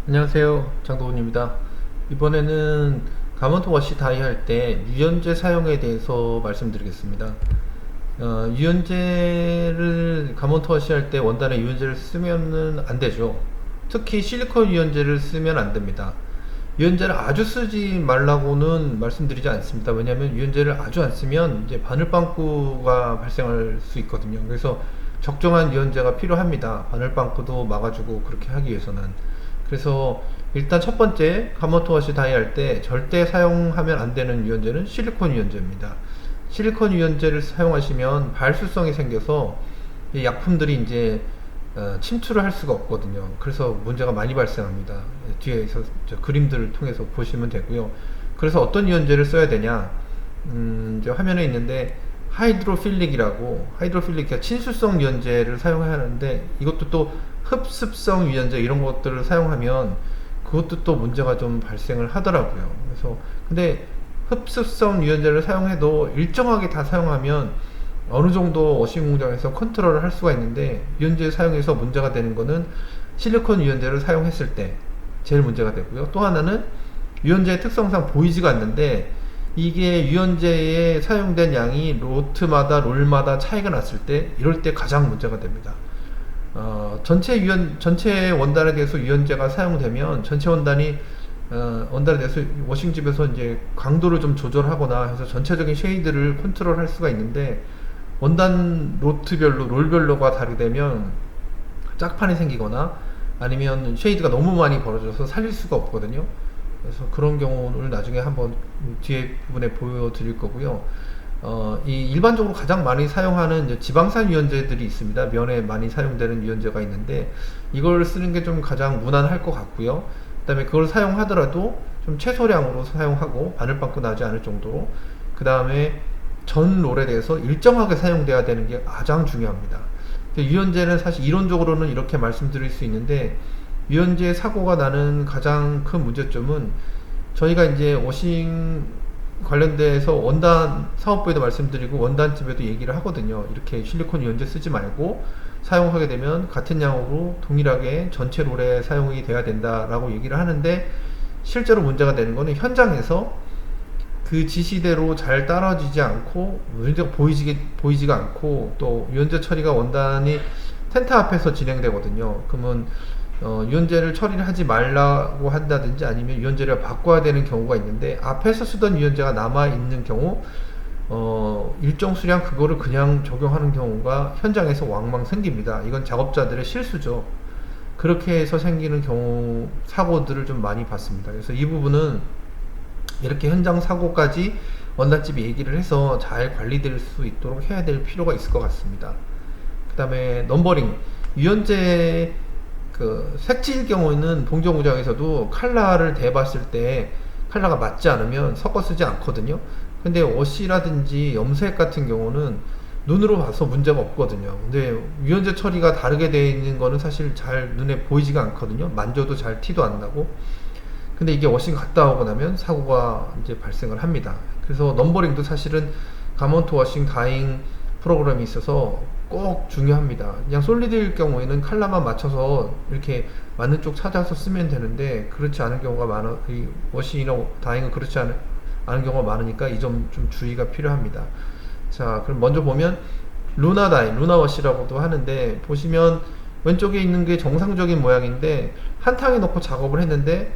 안녕하세요, 장도훈입니다. 이번에는 가먼트 워시 다이 할 때 유연제 사용에 대해서 말씀드리겠습니다. 유연제를 가먼트 워시 할 때 원단에 유연제를 쓰면은 안 되죠. 특히 실리콘 유연제를 쓰면 안 됩니다. 유연제를 아주 쓰지 말라고는 말씀드리지 않습니다. 왜냐하면 유연제를 아주 안 쓰면 이제 바늘빵꾸가 발생할 수 있거든요. 그래서 적정한 유연제가 필요합니다. 바늘빵꾸도 막아주고 그렇게 하기 위해서는. 그래서 일단 첫 번째 가먼트 워시 다이 할 때 절대 사용하면 안 되는 유연제는 실리콘 유연제입니다. 실리콘 유연제를 사용하시면 발수성이 생겨서 이 약품들이 이제 침투를 할 수가 없거든요. 그래서 문제가 많이 발생합니다. 뒤에서 그림들을 통해서 보시면 되고요. 그래서 어떤 유연제를 써야 되냐, 이제 화면에 있는데 하이드로필릭 친수성 유연제를 사용해야 하는데, 이것도 또 흡습성 유연제 이런 것들을 사용하면 그것도 또 문제가 좀 발생을 하더라고요. 그래서 근데 흡습성 유연제를 사용해도 일정하게 다 사용하면 어느 정도 워싱 공장에서 컨트롤을 할 수가 있는데, 유연제 사용해서 문제가 되는 거는 실리콘 유연제를 사용했을 때 제일 문제가 되고요. 또 하나는 유연제의 특성상 보이지가 않는데, 이게 유연제에 사용된 양이 로트마다 롤마다 차이가 났을 때, 이럴 때 가장 문제가 됩니다. 전체 원단에 대해서 유연제가 사용되면 전체 원단에 대해서 워싱집에서 이제 강도를 좀 조절하거나 해서 전체적인 쉐이드를 컨트롤할 수가 있는데, 원단 로트별로 롤별로가 다르되면 짝판이 생기거나 아니면 쉐이드가 너무 많이 벌어져서 살릴 수가 없거든요. 그래서 그런 경우를 나중에 한번 뒤에 부분에 보여드릴 거고요. 이 일반적으로 가장 많이 사용하는 이제 지방산 유연제들이 있습니다. 면에 많이 사용되는 유연제가 있는데, 이걸 쓰는 게 좀 가장 무난할 것 같고요. 그 다음에 그걸 사용하더라도 좀 최소량으로 사용하고 바늘빵꾸 나지 않을 정도로, 그 다음에 전 롤에 대해서 일정하게 사용돼야 되는 게 가장 중요합니다. 유연제는 사실 이론적으로는 이렇게 말씀드릴 수 있는데, 유연제 사고가 나는 가장 큰 문제점은, 저희가 이제 워싱 관련돼서 원단 사업부에도 말씀드리고 원단집에도 얘기를 하거든요. 이렇게 실리콘 유연제 쓰지 말고 사용하게 되면 같은 양으로 동일하게 전체 롤에 사용이 돼야 된다라고 얘기를 하는데, 실제로 문제가 되는 거는 현장에서 그 지시대로 잘 따라지지 않고 문제가 보이지가 않고, 또 유연제 처리가 원단이 텐트 앞에서 진행되거든요. 그러면 유연제를 처리를 하지 말라고 한다든지 아니면 유연제를 바꿔야 되는 경우가 있는데, 앞에서 쓰던 유연제가 남아 있는 경우 일정 수량 그거를 그냥 적용하는 경우가 현장에서 왕왕 생깁니다. 이건 작업자들의 실수죠. 그렇게 해서 생기는 경우 사고들을 좀 많이 봤습니다. 그래서 이 부분은 이렇게 현장 사고까지 원단집이 얘기를 해서 잘 관리될 수 있도록 해야 될 필요가 있을 것 같습니다. 그 다음에 넘버링, 유연제 그 색지일 경우에는 동종 공장에서도 칼라를 대봤을 때 칼라가 맞지 않으면 섞어 쓰지 않거든요. 근데 워시라든지 염색 같은 경우는 눈으로 봐서 문제가 없거든요. 근데 유연제 처리가 다르게 되어 있는 거는 사실 잘 눈에 보이지가 않거든요. 만져도 잘 티도 안 나고. 근데 이게 워싱 갔다 오고 나면 사고가 이제 발생을 합니다. 그래서 넘버링도 사실은 가먼트 워싱 다잉 프로그램이 있어서 꼭 중요합니다. 그냥 솔리드일 경우에는 칼라만 맞춰서 이렇게 맞는 쪽 찾아서 쓰면 되는데, 그렇지 않은 경우가 많아. 이 워싱이나 다잉은 그렇지 않은 경우가 많으니까 이 점 좀 주의가 필요합니다. 자, 그럼 먼저 보면 루나 다잉, 루나 워시라고도 하는데, 보시면 왼쪽에 있는 게 정상적인 모양인데 한 탕에 넣고 작업을 했는데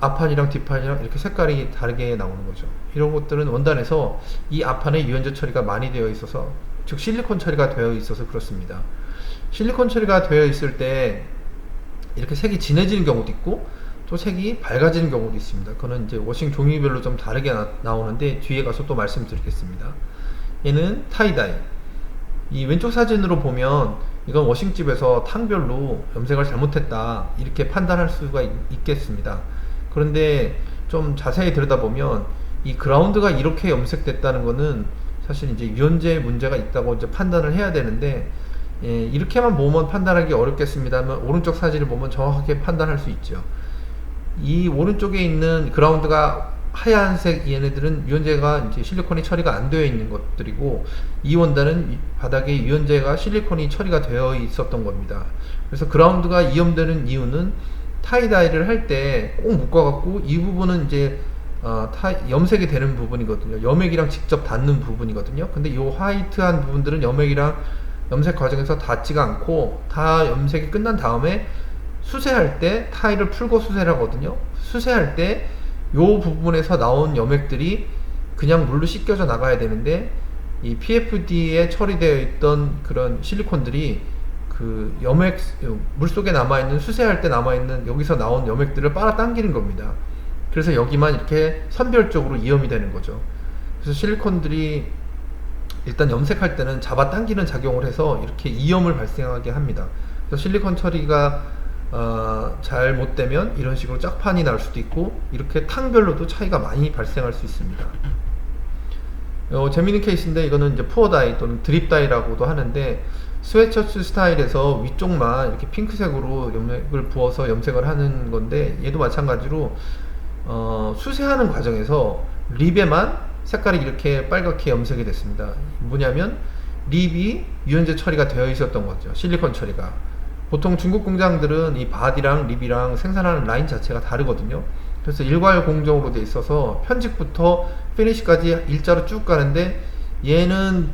앞판이랑 뒷판이랑 이렇게 색깔이 다르게 나오는 거죠. 이런 것들은 원단에서 이 앞판에 유연제 처리가 많이 되어 있어서, 즉 실리콘 처리가 되어 있어서 그렇습니다. 실리콘 처리가 되어 있을 때 이렇게 색이 진해지는 경우도 있고 또 색이 밝아지는 경우도 있습니다. 그거는 이제 워싱 종류별로 좀 다르게 나오는데 뒤에 가서 또 말씀드리겠습니다. 얘는 타이다이. 이 왼쪽 사진으로 보면 이건 워싱집에서 탕별로 염색을 잘못했다 이렇게 판단할 수가 있겠습니다. 그런데 좀 자세히 들여다보면 이 그라운드가 이렇게 염색됐다는 거는 사실 이제 유연제 문제가 있다고 이제 판단을 해야 되는데, 이렇게만 보면 판단하기 어렵겠습니다만 오른쪽 사진을 보면 정확하게 판단할 수 있죠. 이 오른쪽에 있는 그라운드가 하얀색 얘네들은 유연제가 이제 실리콘이 처리가 안 되어 있는 것들이고, 이 원단은 바닥에 유연제가 실리콘이 처리가 되어 있었던 겁니다. 그래서 그라운드가 이염되는 이유는 타이다이를 할 때 꼭 묶어갖고 이 부분은 이제 염색이 되는 부분이거든요. 염액이랑 직접 닿는 부분이거든요. 근데 이 화이트한 부분들은 염액이랑 염색 과정에서 닿지가 않고 다 염색이 끝난 다음에 수세할 때 타일을 풀고 수세를 하거든요. 수세할 때 이 부분에서 나온 염액들이 그냥 물로 씻겨져 나가야 되는데 이 PFD에 처리되어 있던 그런 실리콘들이 그 염액 물속에 남아있는 수세할 때 남아있는 여기서 나온 염액들을 빨아당기는 겁니다. 그래서 여기만 이렇게 선별적으로 이염이 되는 거죠. 그래서 실리콘들이 일단 염색할 때는 잡아당기는 작용을 해서 이렇게 이염을 발생하게 합니다. 그래서 실리콘 처리가 잘못되면 이런 식으로 짝판이 날 수도 있고 이렇게 탕별로도 차이가 많이 발생할 수 있습니다. 재밌는 케이스인데 이거는 이제 푸어 다이 또는 드립 다이라고도 하는데 스웨트셔츠 스타일에서 위쪽만 이렇게 핑크색으로 염색을 부어서 염색을 하는 건데 얘도 마찬가지로 수세하는 과정에서 립에만 색깔이 이렇게 빨갛게 염색이 됐습니다. 뭐냐면 립이 유연제 처리가 되어 있었던 거죠. 실리콘 처리가. 보통 중국 공장들은 이 바디랑 립이랑 생산하는 라인 자체가 다르거든요. 그래서 일괄 공정으로 돼 있어서 편직부터 피니시까지 일자로 쭉 가는데 얘는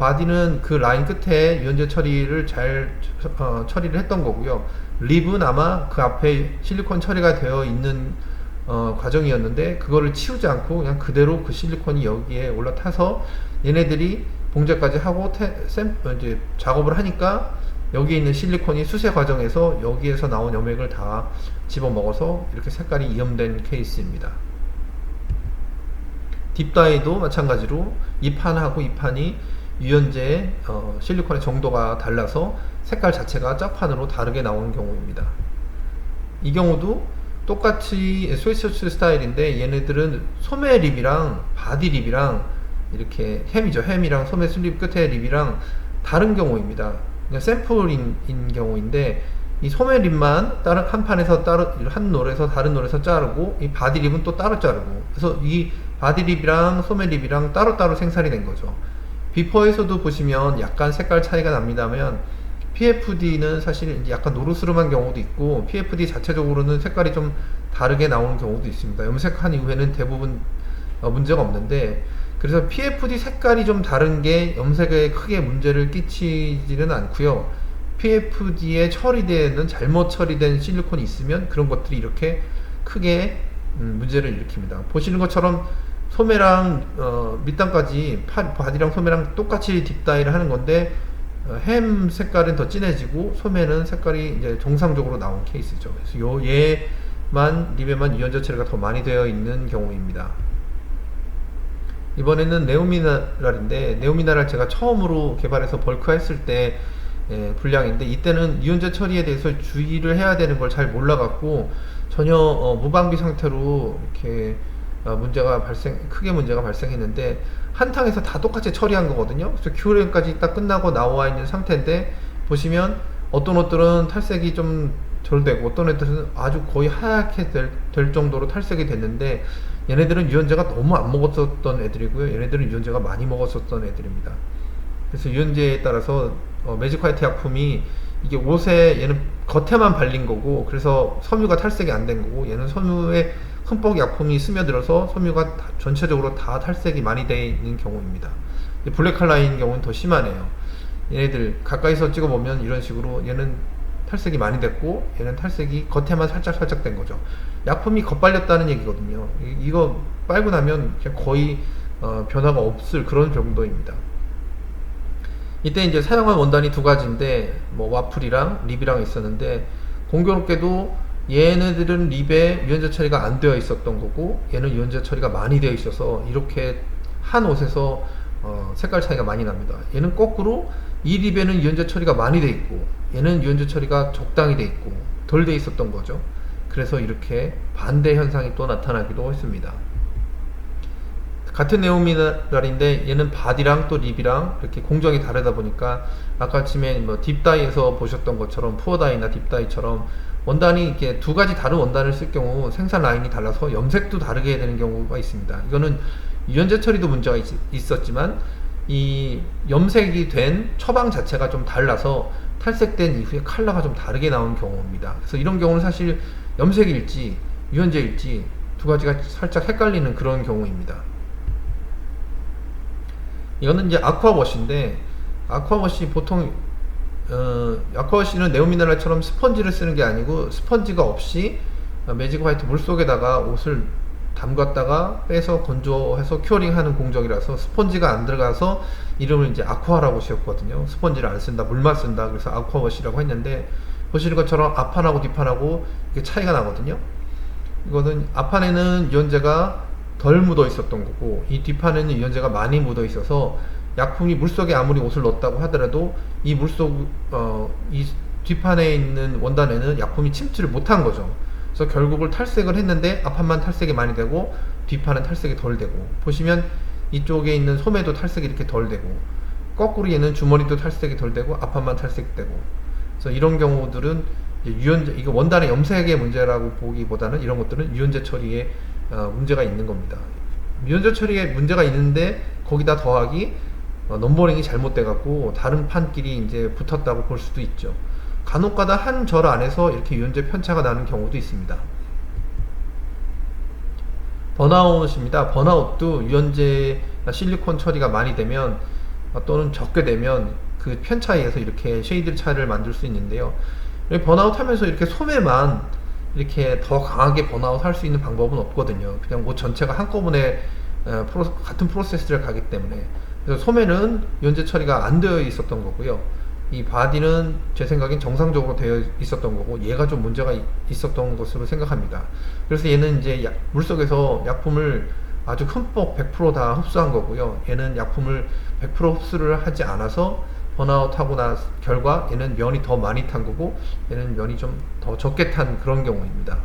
바디는 그 라인 끝에 유연제 처리를 잘 처리를 했던 거고요. 립은 아마 그 앞에 실리콘 처리가 되어 있는 과정이었는데 그거를 치우지 않고 그냥 그대로 그 실리콘이 여기에 올라타서 얘네들이 봉제까지 하고 이제 작업을 하니까 여기에 있는 실리콘이 수세 과정에서 여기에서 나온 염액을 다 집어먹어서 이렇게 색깔이 이염된 케이스입니다. 딥다이도 마찬가지로 이 판하고 이 판이 유연제 실리콘의 정도가 달라서 색깔 자체가 짝판으로 다르게 나오는 경우입니다. 이 경우도 똑같이 스웨트셔츠 스타일인데 얘네들은 소매 립이랑 바디 립이랑 이렇게 햄이랑 소매 슬립 끝에 립이랑 다른 경우입니다. 샘플인 경우인데 이 소매 립만 다른 한 판에서 따로 한 롤에서 다른 롤에서 자르고 이 바디 립은 또 따로 자르고 그래서 이 바디 립이랑 소매 립이랑 따로따로 생산이 된 거죠. 비퍼에서도 보시면 약간 색깔 차이가 납니다만 PFD는 사실 약간 노르스름한 경우도 있고 PFD 자체적으로는 색깔이 좀 다르게 나오는 경우도 있습니다. 염색한 이후에는 대부분 문제가 없는데 그래서 PFD 색깔이 좀 다른 게 염색에 크게 문제를 끼치지는 않고요. PFD에 처리되는 잘못 처리된 실리콘이 있으면 그런 것들이 이렇게 크게 문제를 일으킵니다. 보시는 것처럼 소매랑 밑단까지 바디랑 소매랑 똑같이 딥다이를 하는 건데 햄 색깔은 더 진해지고 소매는 색깔이 이제 정상적으로 나온 케이스죠. 그래서 얘만 립에만 유연제 처리가 더 많이 되어 있는 경우입니다. 이번에는 네오미네랄인데 네오미네랄 제가 처음으로 개발해서 벌크했을 때 분량인데 이때는 유연제 처리에 대해서 주의를 해야 되는 걸 잘 몰라갖고 전혀 무방비 상태로 이렇게 크게 문제가 발생했는데 한탕에서 다 똑같이 처리한 거거든요. 그래서 큐어링까지 딱 끝나고 나와 있는 상태인데 보시면 어떤 옷들은 탈색이 좀 덜 되고 어떤 애들은 아주 거의 하얗게 될 정도로 탈색이 됐는데 얘네들은 유연제가 너무 안 먹었었던 애들이고요. 얘네들은 유연제가 많이 먹었었던 애들입니다. 그래서 유연제에 따라서 매직 화이트 약품이 이게 옷에 얘는 겉에만 발린 거고 그래서 섬유가 탈색이 안 된 거고 얘는 섬유에 흠뻑 약품이 스며들어서 섬유가 전체적으로 다 탈색이 많이 되어 있는 경우입니다. 블랙 컬러인 경우는 더 심하네요. 얘네들 가까이서 찍어보면 이런 식으로 얘는 탈색이 많이 됐고 얘는 탈색이 겉에만 살짝 된 거죠. 약품이 겉발렸다는 얘기거든요. 이거 빨고 나면 그냥 거의 변화가 없을 그런 정도입니다. 이때 이제 사용한 원단이 두 가지인데 뭐 와플이랑 립이랑 있었는데 공교롭게도 얘네들은 립에 유연제 처리가 안 되어 있었던 거고 얘는 유연제 처리가 많이 되어 있어서 이렇게 한 옷에서 색깔 차이가 많이 납니다. 얘는 거꾸로 이 립에는 유연제 처리가 많이 되어 있고 얘는 유연제 처리가 적당히 되어 있고 덜 되어 있었던 거죠. 그래서 이렇게 반대 현상이 또 나타나기도 했습니다. 같은 네오미네랄인데 얘는 바디랑 또 립이랑 이렇게 공정이 다르다 보니까 아까 아침에 뭐 딥다이에서 보셨던 것처럼 푸어다이나 딥다이처럼 원단이 이렇게 두 가지 다른 원단을 쓸 경우 생산 라인이 달라서 염색도 다르게 되는 경우가 있습니다. 이거는 유연제 처리도 문제가 있었지만 이 염색이 된 처방 자체가 좀 달라서 탈색된 이후에 컬러가 좀 다르게 나온 경우입니다. 그래서 이런 경우는 사실 염색일지 유연제일지 두 가지가 살짝 헷갈리는 그런 경우입니다. 이거는 이제 아쿠아워시인데, 아쿠아워시 보통 아쿠아워시는 네오미네랄처럼 스펀지를 쓰는 게 아니고, 스펀지가 없이 매직 화이트 물속에다가 옷을 담갔다가 빼서 건조해서 큐어링 하는 공정이라서 스펀지가 안 들어가서 이름을 이제 아쿠아라고 지었거든요. 스펀지를 안 쓴다, 물만 쓴다. 그래서 아쿠아워시라고 했는데, 보시는 것처럼 앞판하고 뒷판하고 이게 차이가 나거든요. 이거는 앞판에는 유연제가 덜 묻어 있었던 거고, 이 뒷판에는 유연제가 많이 묻어 있어서 약품이 물속에 아무리 옷을 넣었다고 하더라도 이 물속 이 뒷판에 있는 원단에는 약품이 침투를 못한 거죠. 그래서 결국을 탈색을 했는데 앞판만 탈색이 많이 되고 뒷판은 탈색이 덜 되고, 보시면 이쪽에 있는 소매도 탈색이 이렇게 덜 되고, 거꾸로 얘는 주머니도 탈색이 덜 되고 앞판만 탈색되고. 그래서 이런 경우들은 유연제, 이거 원단의 염색의 문제라고 보기보다는 이런 것들은 유연제 처리에 문제가 있는 겁니다. 유연제 처리에 문제가 있는데 거기다 더하기 넘버링이 잘못돼 갖고 다른 판끼리 이제 붙었다고 볼 수도 있죠. 간혹가다 한 절 안에서 이렇게 유연제 편차가 나는 경우도 있습니다. 번아웃입니다. 번아웃도 유연제 실리콘 처리가 많이 되면 또는 적게 되면 그 편차에 의해서 이렇게 쉐이드 차이를 만들 수 있는데요. 번아웃 하면서 이렇게 소매만 이렇게 더 강하게 번아웃 할 수 있는 방법은 없거든요. 그냥 옷 전체가 한꺼번에 같은 프로세스를 가기 때문에. 그래서 소매는 유연제 처리가 안 되어 있었던 거고요. 이 바디는 제 생각엔 정상적으로 되어 있었던 거고, 얘가 좀 문제가 있었던 것으로 생각합니다. 그래서 얘는 이제 물속에서 약품을 아주 흠뻑 100%다 흡수한 거고요. 얘는 약품을 100% 흡수를 하지 않아서 번아웃 하고 나 결과 얘는 면이 더 많이 탄 거고, 얘는 면이 좀 더 적게 탄 그런 경우입니다.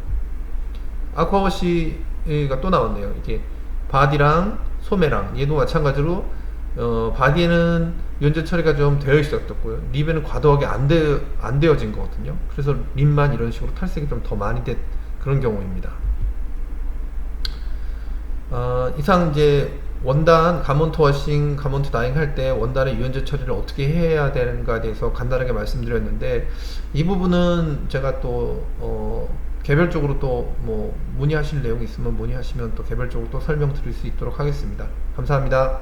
아쿠아워시가 또 나왔네요. 이게 바디랑 소매랑 얘도 마찬가지로 바디에는 유연제 처리가 좀 되어 있었고요. 립에는 과도하게 안 되어진 거거든요. 그래서 립만 이런 식으로 탈색이 좀 더 많이 된 그런 경우입니다. 이상 이제 원단 가먼트 워싱, 가먼트 다잉 할 때 원단의 유연제 처리를 어떻게 해야 되는가에 대해서 간단하게 말씀드렸는데, 이 부분은 제가 또 개별적으로 또 뭐 문의하실 내용이 있으면 문의하시면 또 개별적으로 또 설명드릴 수 있도록 하겠습니다. 감사합니다.